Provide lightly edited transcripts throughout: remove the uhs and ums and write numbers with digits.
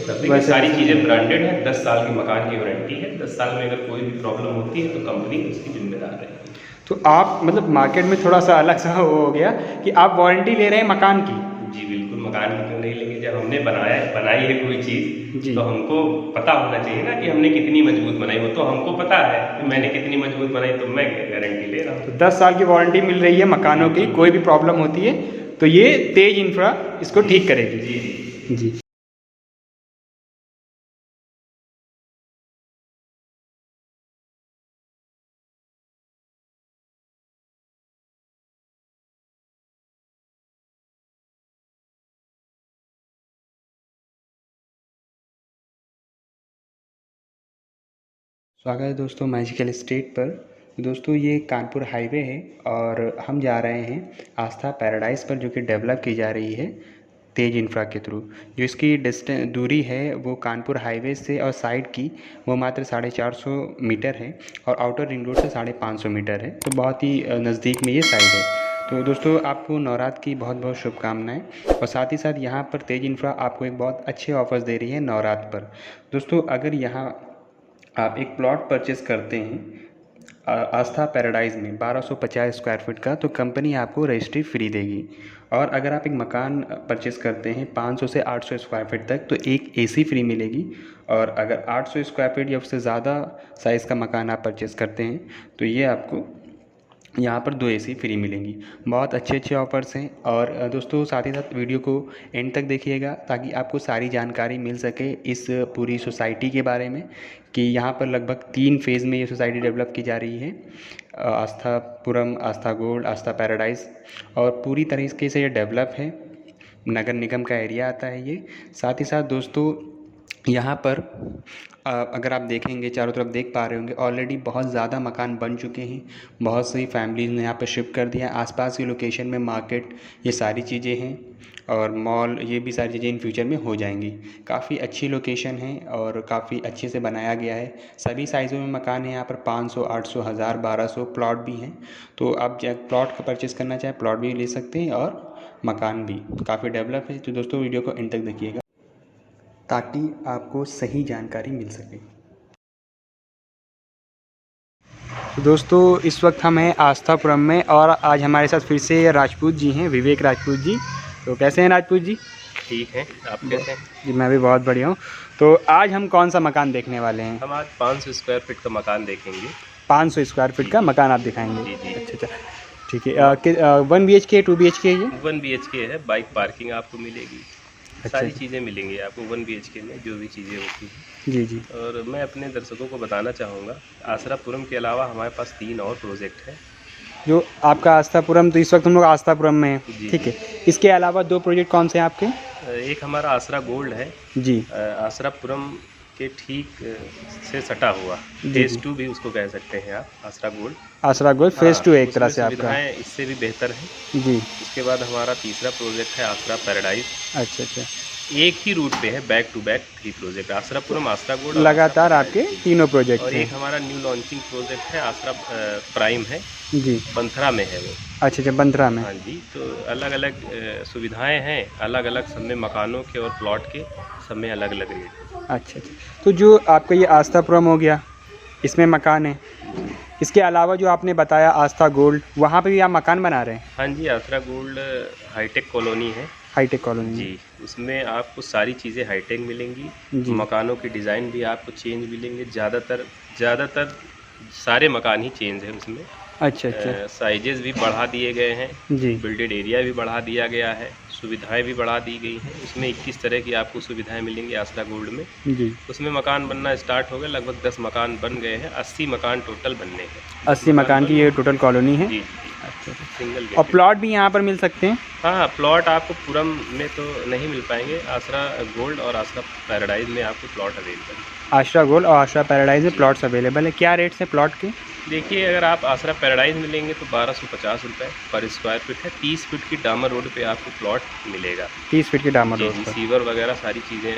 सब, लेकिन सारी चीज़ें ब्रांडेड है। 10 साल की मकान की वारंटी है। 10 साल में अगर कोई भी प्रॉब्लम होती है तो कंपनी उसकी जिम्मेदार रहेगी। तो आप मतलब मार्केट में थोड़ा सा अलग सा वो हो गया कि आप वारंटी ले रहे हैं मकान की। जी बिल्कुल, मकान की क्यों नहीं लेंगे? जब हमने बनाई है कोई चीज़ जी तो हमको पता होना चाहिए ना कि हमने कितनी मजबूत बनाई। वो तो हमको पता है कि मैंने कितनी मजबूत बनाई, तो मैं गारंटी ले रहा तो हूँ। 10 साल की वारंटी मिल रही है मकानों की, कोई भी प्रॉब्लम होती है तो ये तेज इंफ्रा इसको ठीक करेगी। जी जी जी स्वागत है दोस्तों मैजिकल स्टेट पर। दोस्तों ये कानपुर हाईवे है और हम जा रहे हैं आस्था पैराडाइज पर, जो कि डेवलप की जा रही है तेज इंफ्रा के थ्रू। जो इसकी दूरी है वो कानपुर हाईवे से और साइड की वो मात्र 450 मीटर है और आउटर रिंग रोड से 550 मीटर है, तो बहुत ही नज़दीक में ये साइड है। तो दोस्तों आपको नवरात्र की बहुत बहुत शुभकामनाएं, और साथ ही साथ यहाँ पर तेज इंफ्रा आपको एक बहुत अच्छे ऑफर्स दे रही है नवरात्र पर। दोस्तों अगर यहाँ आप एक प्लॉट परचेस करते हैं आस्था पैराडाइज में 1250 स्क्वायर फीट का, तो कंपनी आपको रजिस्ट्री फ्री देगी। और अगर आप एक मकान परचेस करते हैं 500 से 800 स्क्वायर फीट तक, तो एक एसी फ्री मिलेगी। और अगर 800 स्क्वायर फीट या उससे ज़्यादा साइज़ का मकान आप परचेस करते हैं तो ये आपको यहाँ पर 2 एसी फ्री मिलेंगी। बहुत अच्छे अच्छे ऑफर्स हैं। और दोस्तों साथ ही साथ वीडियो को एंड तक देखिएगा ताकि आपको सारी जानकारी मिल सके इस पूरी सोसाइटी के बारे में, कि यहाँ पर लगभग 3 फेज़ में ये सोसाइटी डेवलप की जा रही है। आस्थापुरम, आस्था गोल्ड, आस्था पैराडाइज, और पूरी तरीके से ये डेवलप है। नगर निगम का एरिया आता है ये। साथ ही साथ दोस्तों यहाँ पर अगर आप देखेंगे चारों तरफ देख पा रहे होंगे ऑलरेडी बहुत ज़्यादा मकान बन चुके हैं। बहुत सी फैमिलीज़ ने यहाँ पर शिफ्ट कर दिया है। आसपास की लोकेशन में मार्केट, ये सारी चीज़ें हैं, और मॉल, ये भी सारी चीज़ें इन फ्यूचर में हो जाएंगी। काफ़ी अच्छी लोकेशन है और काफ़ी अच्छे से बनाया गया है। सभी साइज़ों में मकान है यहाँ पर, 500, 800, 1000, 1200 प्लॉट भी हैं। तो आप जब प्लॉट का परचेज़ करना चाहें प्लॉट भी ले सकते हैं, और मकान भी काफ़ी डेवलप है। तो दोस्तों वीडियो को एंड तक देखिएगा ताकि आपको सही जानकारी मिल सके। तो दोस्तों इस वक्त हम हैं आस्थापुरम में, और आज हमारे साथ फिर से राजपूत जी हैं, विवेक राजपूत जी। तो कैसे हैं राजपूत जी? ठीक है, आप कैसे हैं? जी मैं भी बहुत बढ़िया हूँ। तो आज हम कौन सा मकान देखने वाले हैं? हम आज 500 स्क्वायर फीट का मकान देखेंगे। 500 स्क्वायर फीट का मकान आप दिखाएंगे? जी जी। अच्छा अच्छा ठीक है। 1 BHK 2 BHK है ये? 1 BHK है। बाइक पार्किंग आपको मिलेगी। अच्छा सारी चीज़ें मिलेंगी आपको 1 BHK में, जो भी चीज़ें होती हैं। जी जी। और मैं अपने दर्शकों को बताना चाहूँगा, आसरापुरम के अलावा हमारे पास 3 और प्रोजेक्ट हैं। जो आपका आस्थापुरम, तो इस वक्त हम लोग आस्थापुरम में हैं, जी, ठीक है। इसके अलावा 2 प्रोजेक्ट कौन से हैं आपके? एक हमारा आसरा गोल्ड है जी आसरापुरम के ठीक से सटा हुआ, फेज़ 2 भी उसको कह सकते हैं आप, आसरा गोल्ड। आसरा गोल्ड फेज़ 2 एक तरह से उसमें आपका। सुविधाएं इससे भी बेहतर हैं। जी उसके बाद हमारा तीसरा प्रोजेक्ट है आसरा पैराडाइज। अच्छा अच्छा। एक ही रूट पे है, बैक टू बैक 3 प्रोजेक्ट, आसरापुरम, आसरा गोल्ड, लगातार आपके तीनों प्रोजेक्ट और हैं। एक हमारा न्यू लॉन्चिंग प्रोजेक्ट है आसरा प्राइम है, जी बंथरा में है वो। अच्छा अच्छा, बंथरा में। हाँ जी, तो अलग अलग सुविधाएं हैं, अलग अलग सब में मकानों के और प्लॉट के सब में अलग अलग रेट। अच्छा अच्छा। तो जो आपका ये आस्थापुरम हो गया, इसमें मकान है, इसके अलावा जो आपने बताया आस्था गोल्ड, वहाँ पे भी आप मकान बना रहे हैं? हाँ जी, आसरा गोल्ड हाईटेक कॉलोनी है। हाईटेक कॉलोनी जी, उसमें आपको सारी चीज़ें हाईटेक मिलेंगी। जी। मकानों की डिज़ाइन भी आपको चेंज मिलेंगे। ज़्यादातर सारे मकान ही चेंज है उसमें। अच्छा अच्छा साइजेस भी बढ़ा दिए गए हैं, जी। बिल्डेड एरिया भी बढ़ा दिया गया है, सुविधाएं भी बढ़ा दी गई हैं। उसमें 21 तरह की आपको सुविधाएं मिलेंगी आसरा गोल्ड में। जी उसमें मकान बनना स्टार्ट हो गया, लगभग 10 मकान बन गए हैं। 80 मकान टोटल बनने हैं। 80 मकान की ये टोटल कॉलोनी है। जी, अच्छा अच्छा। सिंगल और प्लॉट भी यहाँ पर मिल सकते हैं? हाँ, प्लॉट आपको पुरम में तो नहीं मिल पाएंगे। आसरा गोल्ड और आसरा पैराडाइज में आपको प्लॉट अवेलेबल है। आसरा गोल्ड और आसरा पैराडाइज में प्लॉट्स अवेलेबल है। क्या रेट्स हैं प्लॉट के? देखिए, अगर आप आसरा पैराडाइज में लेंगे तो 1250 रुपये पर स्क्वायर फीट है। 30 फीट की डामर रोड पे आपको प्लॉट मिलेगा। 30 फीट की डामर जी रोड जी, पर। सीवर वगैरह सारी चीज़ें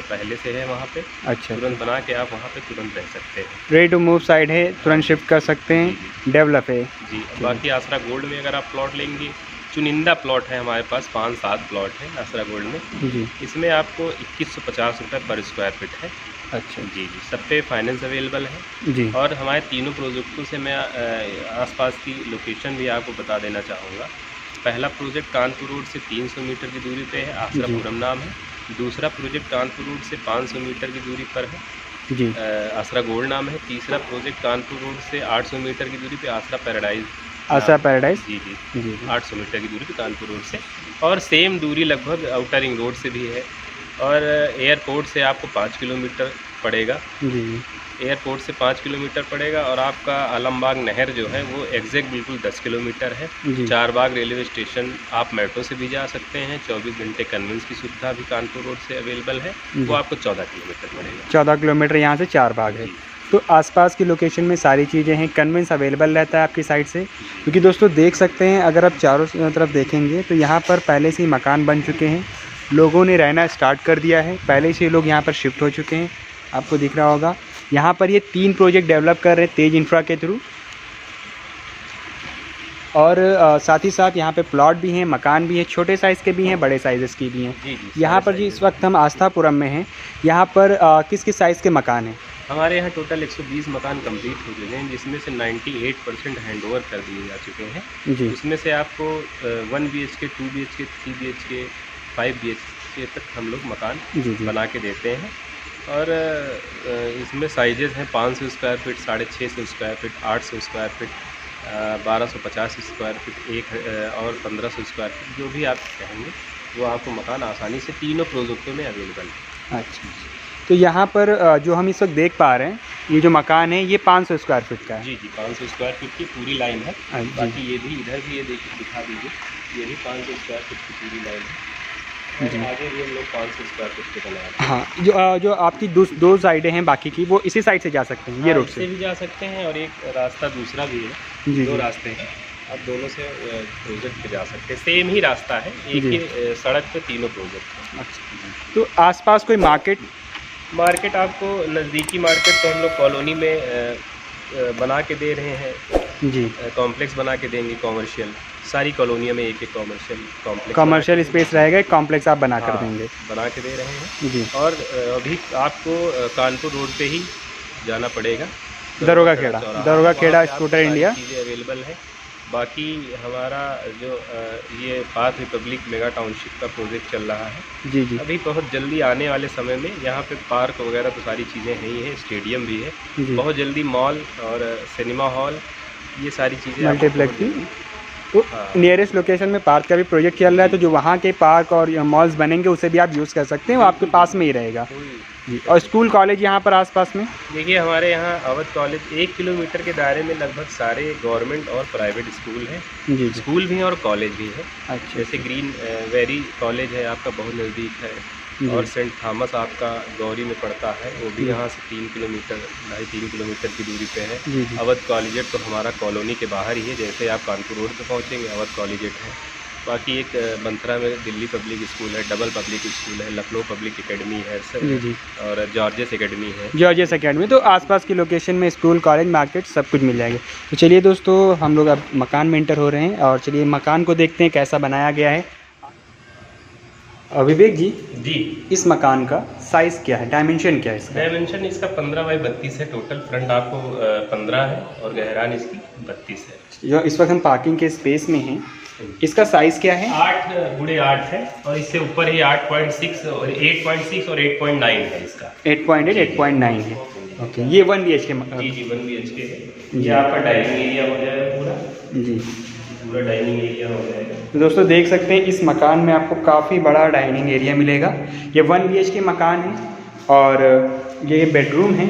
पहले से है वहाँ पे। अच्छा, तुरंत बना के आप वहाँ पे तुरंत रह सकते हैं। रेडी टू मूव साइड है, तुरंत शिफ्ट कर सकते हैं, डेवलप है। जी, बाकी आसरा गोल्ड में अगर आप प्लॉट लेंगे चुनिंदा प्लॉट है हमारे पास, 5-7 प्लॉट है आसरा गोल्ड में। जी। इसमें आपको 2150 रुपये पर स्क्वायर फीट है। अच्छा। जी जी, सब पे फाइनेंस अवेलेबल है। जी। और हमारे तीनों प्रोजेक्टों से मैं आसपास की लोकेशन भी आपको बता देना चाहूँगा। पहला प्रोजेक्ट कानपुर रोड से 300 मीटर की दूरी पे है, आसरापुरम नाम है। दूसरा प्रोजेक्ट कानपुर रोड से 500 मीटर की दूरी पर है, जी। आसरा गोल्ड नाम है। तीसरा प्रोजेक्ट कानपुर रोड से 800 मीटर की दूरी पे आसरा पैराडाइज। आसरा पैराडाइज। जी जी जी। 800 मीटर की दूरी पे कानपुर रोड से, और सेम दूरी लगभग आउटर रिंग रोड से भी है। और एयरपोर्ट से आपको 5 किलोमीटर पड़ेगा। जी। एयरपोर्ट से 5 किलोमीटर पड़ेगा। और आपका आलमबाग नहर जो है वो एग्जैक्ट बिल्कुल 10 किलोमीटर है। जी। चारबाग रेलवे स्टेशन आप मेट्रो से भी जा सकते हैं। 24 घंटे कन्वेंस की सुविधा भी कानपुर रोड से अवेलेबल है, वो आपको 14 किलोमीटर पड़ेगा। 14 किलोमीटर यहाँ से चारबाग है। तो आसपास की लोकेशन में सारी चीज़ें हैं, कन्वेंस अवेलेबल रहता है आपकी साइड से। क्योंकि दोस्तों देख सकते हैं, अगर आप चारों तरफ देखेंगे तो यहाँ पर पहले से ही मकान बन चुके हैं, लोगों ने रहना स्टार्ट कर दिया है, पहले से लोग यहाँ पर शिफ्ट हो चुके हैं। आपको दिख रहा होगा यहाँ पर ये 3 प्रोजेक्ट डेवलप कर रहे हैं तेज इंफ्रा के थ्रू। और साथ ही साथ यहाँ पे प्लॉट भी हैं, मकान भी हैं, छोटे साइज़ के भी हैं, बड़े साइज़ के भी हैं। यहाँ पर जी इस वक्त हम आस्थापुरम में हैं। यहाँ पर किस किस साइज़ के मकान हैं? हमारे यहाँ टोटल 120 मकान कंप्लीट हो चुके हैं, जिसमें से 98% हैंडओवर कर दिए जा चुके हैं। जी। उसमें से आपको 1 BHK, 2 BHK, 3 BHK, 5 BHK तक हम लोग मकान जी। बना के देते हैं। और इसमें साइजेज़ हैं 500 square feet, 650 square feet, 800 square feet, 1250 square feet, और 1500 स्क्वायर फीट, जो भी आप कहेंगे वो आपको मकान आसानी से तीनों प्रोजेक्टों में अवेलेबल है। अच्छा। तो यहाँ पर जो हम इस वक्त देख पा रहे हैं, ये जो मकान है ये 500 स्क्वायर फीट का है। जी जी, 500 स्क्वायर फीट की पूरी लाइन है। बाकी ये भी इधर भी ये देखिए, दिखा दीजिए, ये भी 500 स्क्वायर फीट की पूरी लाइन है। और आगे भी हम लोग 500 स्क्वायर फीट के बना रहे हैं। हाँ, जो आपकी दो साइडें हैं बाकी की, वो इसी साइड से जा सकते हैं, ये रोड से भी जा सकते हैं। और एक रास्ता दूसरा भी है, जी। 2 रास्ते हैं, आप दोनों से प्रोजेक्ट पे जा सकते हैं। सेम ही रास्ता है, एक ही सड़क पे तीनों प्रोजेक्ट हैं। अच्छा। तो आसपास कोई मार्केट आपको नज़दीकी मार्केट तो हम लोग कॉलोनी में बना के दे रहे हैं जी। कॉम्प्लेक्स बना के देंगे कॉमर्शियल, सारी कॉलोनियों में एक कॉमर्शियल स्पेस रहेगा, एक कॉम्प्लेक्स आप बना कर देंगे, बना के दे रहे हैं जी। और अभी आपको कानपुर रोड पे ही जाना पड़ेगा, दरोगा खेड़ा स्कूटर इंडिया चीज़ें अवेलेबल है। बाकी हमारा जो ये पार्क रिपब्लिक मेगा टाउनशिप का प्रोजेक्ट चल रहा है, जी जी, अभी बहुत जल्दी आने वाले समय में यहाँ पे पार्क वगैरह तो सारी चीज़ें हैं ही हैं, स्टेडियम भी है, बहुत जल्दी मॉल और सिनेमा हॉल, ये सारी चीज़ें मल्टीप्लेक्स भी। तो नियरेस्ट लोकेशन में पार्क का भी प्रोजेक्ट चल रहा है, तो जो वहाँ के पार्क और मॉल्स बनेंगे उसे भी आप यूज़ कर सकते हैं, वो आपके पास में ही रहेगा जी। और स्कूल कॉलेज यहाँ पर आसपास में देखिए, हमारे यहाँ अवध कॉलेज 1 किलोमीटर के दायरे में लगभग सारे गवर्नमेंट और प्राइवेट स्कूल हैं जी। स्कूल भी हैं और कॉलेज भी है। अच्छा। जैसे ग्रीन वैली कॉलेज है आपका, बहुत नज़दीक है, और सेंट थॉमस आपका गौरी में पड़ता है, वो भी यहाँ से 3 किलोमीटर 2.5-3 किलोमीटर की दूरी पे है। जी। अवध कॉलेजेट तो हमारा कॉलोनी के बाहर ही है, जैसे आप कानपुर रोड पे पहुँचेंगे अवध कॉलेजेट है। बाकी एक मंत्रा में दिल्ली पब्लिक स्कूल है, डबल पब्लिक स्कूल है, लखनऊ पब्लिक एकेडमी है जी। और जॉर्जियस एकेडमी है। जॉर्जियस एकेडमी, तो आसपास की लोकेशन में स्कूल कॉलेज मार्केट सब कुछ मिल जाएगा। तो चलिए दोस्तों, हम लोग अब मकान में एंटर हो रहे हैं और चलिए मकान को देखते हैं कैसा बनाया गया है। विवेक जी, इस मकान का साइज़ क्या है, डायमेंशन क्या है इसका? डायमेंशन इसका 15 बाई 32 है टोटल। फ्रंट आपको 15 है और गहराई इसकी 32 है। जो इस वक्त हम पार्किंग के स्पेस में हैं, इसका साइज़ क्या है? 8x8 है और इससे ऊपर ही 8.6 और 8.6 और 8.9 है इसका। 8.8 8.9 है। ओके, ये 1 BHK जी 1 BHK है। ये आपका डाइनिंग एरिया हो जाएगा पूरा जी, पूरा डाइनिंग एरिया हो जाएगा। तो दोस्तों देख सकते हैं इस मकान में आपको काफ़ी बड़ा डाइनिंग एरिया मिलेगा। ये 1 BHK मकान है और ये बेडरूम है,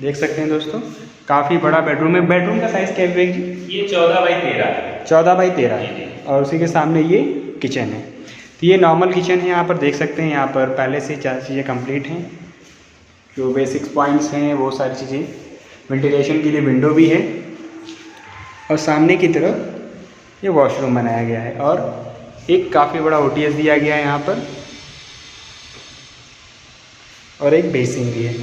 देख सकते हैं दोस्तों, काफ़ी बड़ा बेडरूम है। बेडरूम का साइज़ क्या है विवेक जी? ये 14 बाई 13 है। 14 बाई 13 है और उसी के सामने ये किचन है। तो ये नॉर्मल किचन है, यहाँ पर देख सकते हैं, यहाँ पर पहले से 4 चीज़ें कंप्लीट हैं, जो बेसिक्स पॉइंट्स हैं वो सारी चीज़ें। वेंटिलेशन के लिए विंडो भी है और सामने की तरफ ये वॉशरूम बनाया गया है और एक काफ़ी बड़ा OTS दिया गया है यहाँ पर और एक बेसिन भी है।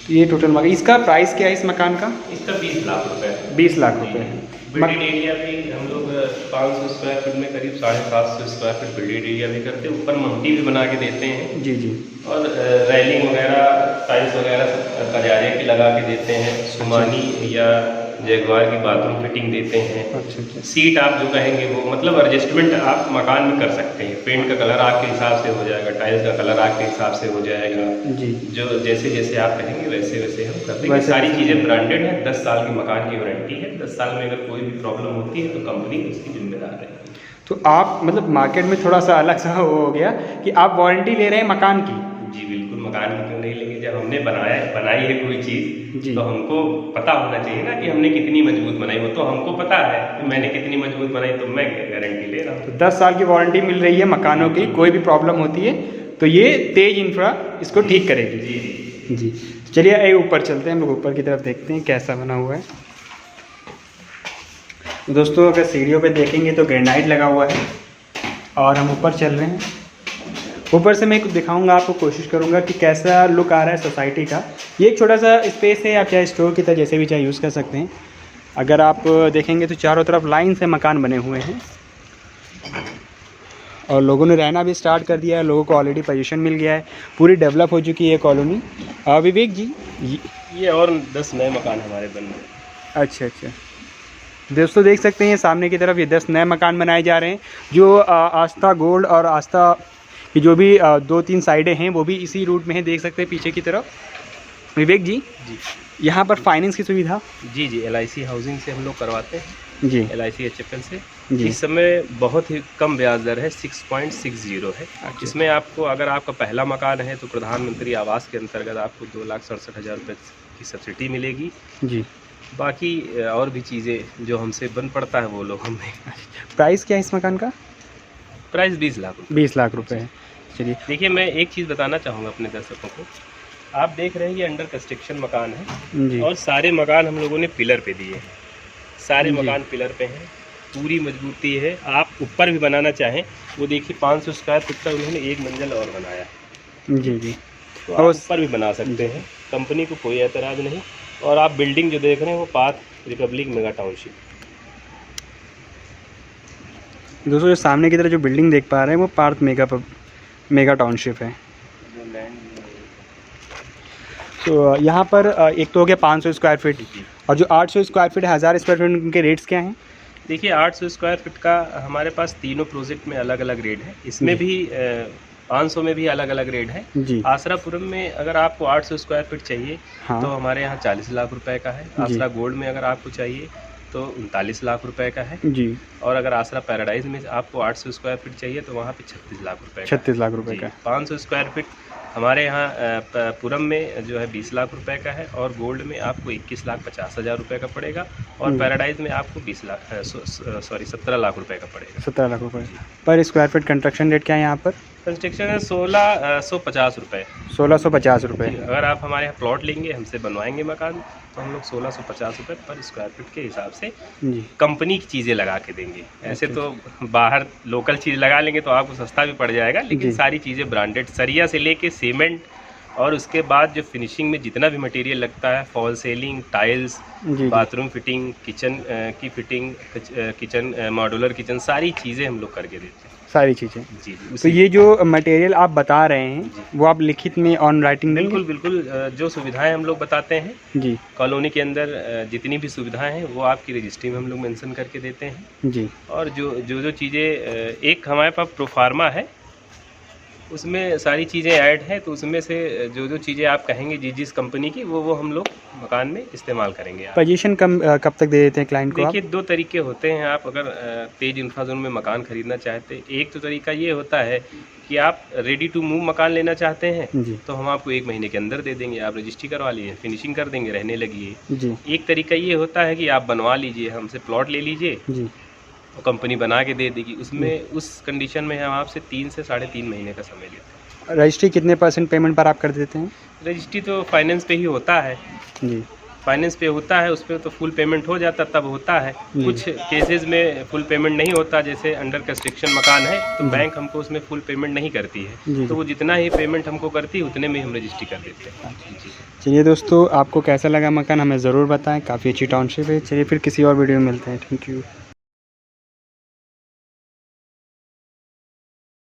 तो ये टोटल मकान, इसका प्राइस क्या है इस मकान का? इसका 20 लाख रुपए है। 20 लाख रुपए है। बिल्डिंग एरिया भी हम लोग 500 स्क्वायर फीट में करीब 750 स्क्वायर फीट बिल्डिंग एरिया भी करते हैं। ऊपर मल्टी भी बना के देते हैं जी जी। और रेलिंग वगैरह टाइल्स वगैरह सब कजारे की लगा के देते हैं। सुमानी या जैगवार की बाथरूम फिटिंग देते हैं। अच्छा अच्छा। सीट आप जो कहेंगे वो मतलब एडजस्टमेंट आप मकान में कर सकते हैं। पेंट का कलर आपके हिसाब से हो जाएगा, टाइल्स का कलर आपके हिसाब से हो जाएगा जी। जो जैसे जैसे आप कहेंगे वैसे वैसे हम कर देंगे। सारी चीज़ें ब्रांडेड हैं। 10 साल की मकान की वारंटी है। 10 साल में अगर कोई भी प्रॉब्लम होती है तो कंपनी उसकी जिम्मेदार है। तो आप मतलब मार्केट में थोड़ा सा अलग सा वो हो गया कि आप वारंटी ले रहे हैं मकान की। जी बिल्कुल, मकान की क्यों नहीं लेंगे। जब हमने बनाई है कोई चीज़ जी। तो हमको पता होना चाहिए ना कि हमने कितनी मजबूत बनाई। वो तो हमको पता है कि मैंने कितनी मजबूत बनाई, तो मैं गारंटी ले रहा हूँ। तो 10 साल की वारंटी मिल रही है मकानों की। कोई भी प्रॉब्लम होती है तो ये तेज इंफ्रा इसको ठीक करेगी। जी जी जी। चलिए ये ऊपर चलते हैं, हम लोग ऊपर की तरफ देखते हैं कैसा बना हुआ है। दोस्तों अगर सीढ़ियों पे देखेंगे तो ग्रेनाइट लगा हुआ है और हम ऊपर चल रहे हैं। ऊपर से मैं दिखाऊंगा आपको, कोशिश करूंगा कि कैसा लुक आ रहा है सोसाइटी का। ये एक छोटा सा स्पेस है, आप चाहे स्टोर की तरह जैसे भी चाहे यूज़ कर सकते हैं। अगर आप देखेंगे तो चारों तरफ लाइन से मकान बने हुए हैं और लोगों ने रहना भी स्टार्ट कर दिया है। लोगों को ऑलरेडी पोजीशन मिल गया है, पूरी डेवलप हो चुकी है कॉलोनी। विवेक जी ये और 10 नए मकान हमारे बन रहे हैं। अच्छा अच्छा। दोस्तों देख सकते हैं सामने की तरफ ये 10 नए मकान बनाए जा रहे हैं। जो आस्था गोल्ड और आस्था की जो भी 2-3 साइडें हैं वो भी इसी रूट में है, देख सकते हैं पीछे की तरफ। विवेक जी यहाँ पर फाइनेंस की सुविधा? जी जी, LIC हाउसिंग से हम लोग करवाते हैं जी। LIC HFL से। जी। इस समय बहुत ही कम ब्याज दर है, 6.60 है। इसमें आपको अगर आपका पहला मकान है तो प्रधानमंत्री आवास के अंतर्गत आपको 2,67,000 रुपये की सब्सिडी मिलेगी। जी। बाकी और भी चीज़ें जो हमसे बन पड़ता है वो लोग हमें। प्राइस क्या है इस मकान का? प्राइस 20 लाख रुपये। 20 लाख रुपए है। चलिए देखिए, मैं एक चीज़ बताना चाहूँगा अपने दर्शकों को। आप देख रहे हैं ये अंडर कंस्ट्रक्शन मकान है जी। और सारे मकान हम लोगों ने पिलर पे दिए हैं। सारे जी। मकान पिलर पे हैं, पूरी मजबूती है। आप ऊपर भी बनाना चाहें, वो देखिए 500 स्क्वायर फीट का उन्होंने एक मंजिल और बनाया। जी जी। तो आप ऊपर भी बना सकते हैं, कंपनी को कोई एतराज़ नहीं। और आप बिल्डिंग जो देख रहे हैं वो पार्क रिपब्लिक मेगा टाउनशिप। दोस्तों जो सामने की तरफ जो बिल्डिंग देख पा रहे हैं वो पार्क मेगा टाउनशिप है। तो यहाँ पर एक तो हो गया 500 स्क्वायर फीट और जो 800 स्क्वायर फीट है, 1000 स्क्वायर फीट, उनके रेट्स क्या हैं? देखिए 800 स्क्वायर फीट का हमारे पास तीनों प्रोजेक्ट में अलग अलग रेट है। इसमें भी 500 में भी अलग अलग रेट है जी। आसरापुरम में अगर आपको 800 स्क्वायर फीट चाहिए हाँ। तो हमारे यहाँ 40 लाख रुपए का है। आसरा गोल्ड में अगर आपको चाहिए तो 39 लाख रुपए का है जी। और अगर आसरा पैराडाइज में आपको 800 स्क्वायर फीट चाहिए तो वहाँ पे 36 लाख रुपए का। 36 लाख रुपए का। 500 स्क्वायर फीट हमारे यहाँ पुरम में जो है 20 लाख रुपए का है और गोल्ड में आपको 21,50,000 रुपए का पड़ेगा और पैराडाइज में आपको 17 लाख रुपए का पड़ेगा। 17 लाख रुपए पर स्क्वायर फीट। कंस्ट्रक्शन रेट क्या है यहाँ पर? कंस्ट्रक्शन है 1650 रुपये। 1650 रुपये। अगर आप हमारे यहाँ प्लॉट लेंगे, हमसे बनवाएंगे मकान, तो हम लोग 1650 रुपये पर स्क्वायर फीट के हिसाब से जी कंपनी की चीज़ें लगा के देंगे। ऐसे तो बाहर लोकल चीज़ लगा लेंगे तो आपको सस्ता भी पड़ जाएगा, लेकिन सारी चीज़ें ब्रांडेड, सरिया से लेके सीमेंट और उसके बाद जो फिनिशिंग में जितना भी मटेरियल लगता है, fall selling, tiles, bathroom fitting, kitchen की फिटिंग, किचन मॉड्यूलर किचन, सारी चीज़ें हम लोग करके देते हैं। सारी चीज़ें जी। तो ये जो मटेरियल आप बता रहे हैं वो आप लिखित में ऑन राइटिंग देंगे? बिल्कुल बिल्कुल, जो सुविधाएं हम लोग बताते हैं जी कॉलोनी के अंदर, जितनी भी सुविधाएं हैं वो आपकी रजिस्ट्री में हम लोग मेंशन करके देते हैं जी। और जो चीज़ें, एक हमारे पास प्रोफार्मा है, उसमें सारी चीज़ें ऐड हैं, तो उसमें से जो चीज़ें आप कहेंगे जिस कंपनी की, वो हम लोग मकान में इस्तेमाल करेंगे। पोजीशन कब तक दे देते हैं क्लाइंट को? देखिए 2 तरीके होते हैं। आप अगर तेज इंफ्रा जोन में मकान खरीदना चाहते हैं, एक तो तरीका ये होता है कि आप रेडी टू मूव मकान लेना चाहते हैं जी। तो हम आपको 1 महीने के अंदर दे देंगे, आप रजिस्ट्री करवा लीजिए, फिनिशिंग कर देंगे, रहने लगिए जी। एक तरीका ये होता है कि आप बनवा लीजिए, हमसे प्लॉट ले लीजिए जी, कंपनी बना के दे देगी। उसमें उस कंडीशन में हम आपसे 3 से 3.5 महीने का समय लेते हैं। रजिस्ट्री कितने % पेमेंट पर आप कर देते हैं? रजिस्ट्री तो फाइनेंस पे ही होता है जी। फाइनेंस पे होता है उस पर तो फुल पेमेंट हो जाता तब होता है। जी। कुछ केसेस में फुल पेमेंट नहीं होता, जैसे अंडर कंस्ट्रक्शन मकान है तो जी। बैंक हमको उसमें फुल पेमेंट नहीं करती जी, है, जी। तो वो जितना ही पेमेंट हमको करती है उतने में ही हम रजिस्ट्री कर देते हैं। जी। चलिए दोस्तों, आपको कैसा लगा मकान हमें ज़रूर बताएं। काफ़ी अच्छी टाउनशिप है। चलिए फिर किसी और वीडियो में मिलते हैं। Thank you.